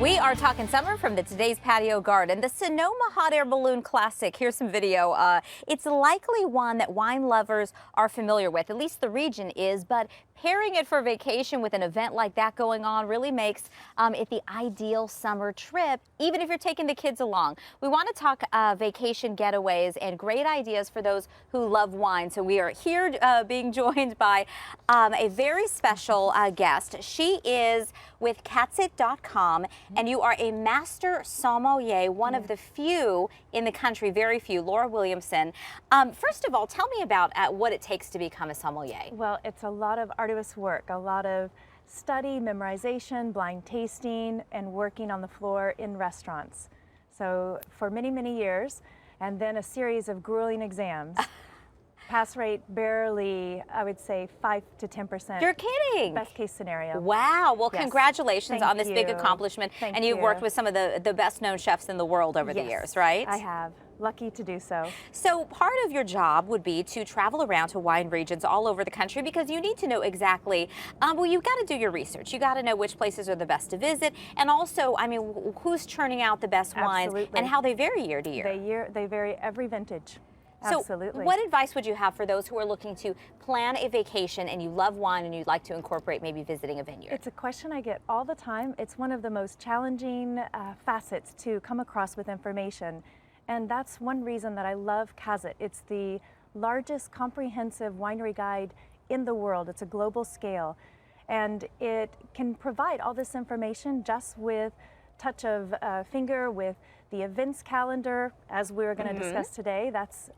We are talking summer from the Today's Patio Garden, the Sonoma Hot Air Balloon Classic. Here's some video. It's likely one that wine lovers are familiar with, at least the region is, but pairing it for vacation with an event like that going on really makes it the ideal summer trip, even if you're taking the kids along. We want to talk vacation getaways and great ideas for those who love wine. So we are here being joined by a very special guest. She is with Katsit.com, and you are a master sommelier, one of the few in the country, very few, Laura Williamson. First of all, tell me about what it takes to become a sommelier. Well, it's a lot of arduous work, a lot of study, memorization, blind tasting, and working on the floor in restaurants. So for many, many years, and then a series of grueling exams. Pass rate barely, I would say 5 to 10%. You're kidding. Best case scenario. Wow. Well, yes. Congratulations on this big you. accomplishment. Thank and you've you. worked with some of the best known chefs in the world over the years, right? I have. Lucky to do so. So part of your job would be to travel around to wine regions all over the country, because you need to know exactly, well, you've got to do your research. You got to know which places are the best to visit, and also, I mean, who's churning out the best wines and how they vary year to year. They vary every vintage. So Absolutely. What advice would you have for those who are looking to plan a vacation and you love wine and you'd like to incorporate maybe visiting a vineyard? It's a question I get all the time. It's one of the most challenging facets to come across with information. And that's one reason that I love Katsit. It's the largest comprehensive winery guide in the world. It's a global scale. And it can provide all this information just with touch of finger, with the events calendar, as we're going to discuss today.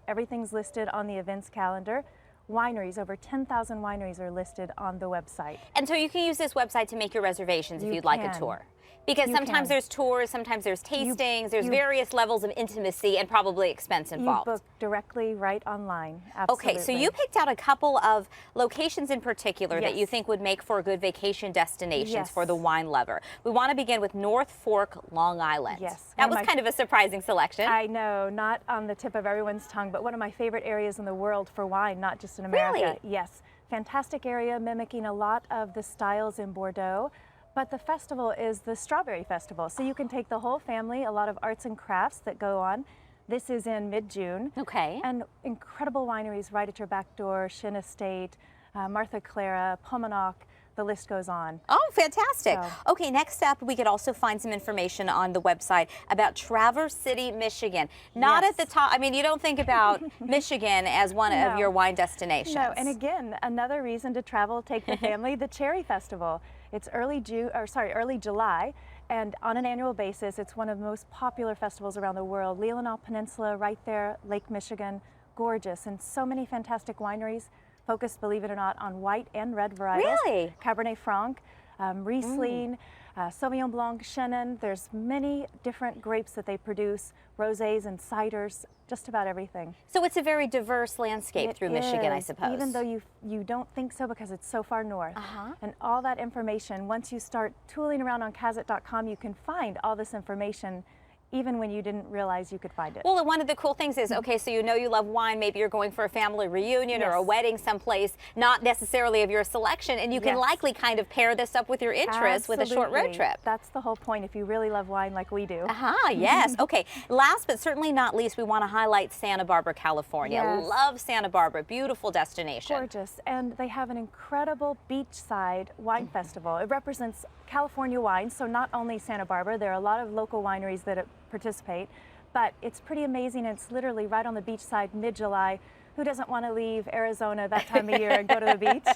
Everything's listed on the events calendar. Wineries, over 10,000 wineries are listed on the website. And so you can use this website to make your reservations if you'd like a tour. Because sometimes there's tours, sometimes there's tastings, there's various levels of intimacy and probably expense involved. You book directly right online, absolutely. Okay, so you picked out a couple of locations in particular that you think would make for good vacation destinations for the wine lover. We want to begin with North Fork, Long Island. Yes. That was kind of a surprising selection. I know, not on the tip of everyone's tongue, but one of my favorite areas in the world for wine, not just in America. Really? Yes. Fantastic area, mimicking a lot of the styles in Bordeaux. But the festival is the Strawberry Festival, so you can take the whole family, a lot of arts and crafts that go on. This is in mid-June. Okay. And incredible wineries right at your back door, Shin Estate, Martha Clara, Pomanoc, the list goes on. Oh, fantastic. So. Okay, next up, we could also find some information on the website about Traverse City, Michigan. Not at the top, I mean, you don't think about Michigan as one of your wine destinations. No, and again, another reason to travel, take the family, the Cherry Festival. It's early July, and on an annual basis, it's one of the most popular festivals around the world. Leelanau Peninsula, right there, Lake Michigan, gorgeous, and so many fantastic wineries focused, believe it or not, on white and red varietals. Really? Cabernet Franc, Riesling, Sauvignon Blanc, Chenin. There's many different grapes that they produce, rosés and ciders, just about everything. So it's a very diverse landscape through Michigan, I suppose. Even though you don't think so because it's so far north. And all that information, once you start tooling around on Katsit.com, you can find all this information even when you didn't realize you could find it. Well, and one of the cool things is, okay, so you know you love wine, maybe you're going for a family reunion or a wedding someplace, not necessarily of your selection, and you can likely kind of pair this up with your interests with a short road trip. That's the whole point if you really love wine like we do. Yes. Okay, last but certainly not least, we want to highlight Santa Barbara, California. Love Santa Barbara, beautiful destination. Gorgeous, and they have an incredible beachside wine festival. It represents California wine, so not only Santa Barbara, there are a lot of local wineries that participate, but it's pretty amazing. It's literally right on the beachside, mid-July. Who doesn't want to leave Arizona that time of year and go to the beach?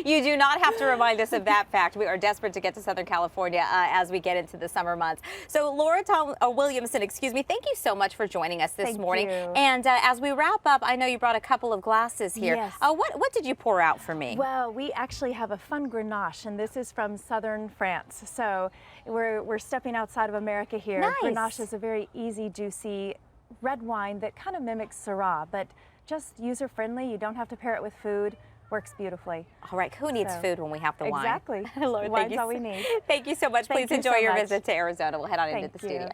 You do not have to remind us of that fact. We are desperate to get to Southern California as we get into the summer months. So Laura Williamson, excuse me, thank you so much for joining us this morning. And as we wrap up, I know you brought a couple of glasses here. Yes. What did you pour out for me? Well, we actually have a fun Grenache, and this is from southern France. So we're stepping outside of America here. Nice. Grenache is a very easy, juicy red wine that kind of mimics Syrah, but just user-friendly. You don't have to pair it with food. Works beautifully. All right, who needs food when we have the wine? Exactly. Laura, Wine's all we need. Thank you so much. Please enjoy your visit to Arizona. We'll head on into the studio.